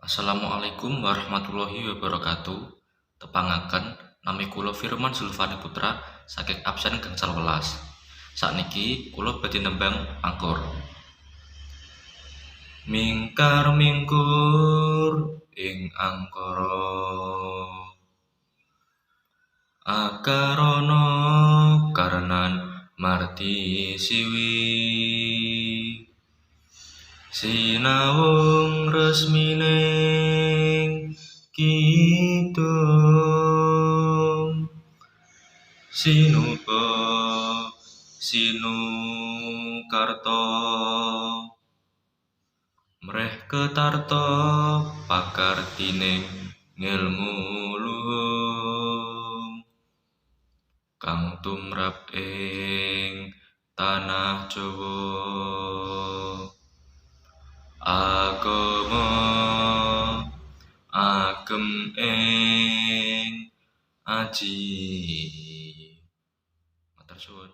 Assalamualaikum warahmatullahi wabarakatuh. Tepangaken nami kula Firman Zulfani Putra saking absen gangsal welas. Sakniki kula badhe nembang angkor. Mingkar mingkur ing angkara akarana karenan marti siwi sinawung resmining kidung sinupa sinukarta mreh ketarta pakartining ngilmu luhung kang tumrap ing tanah Jawa agama agem ing aji. Matur suwun.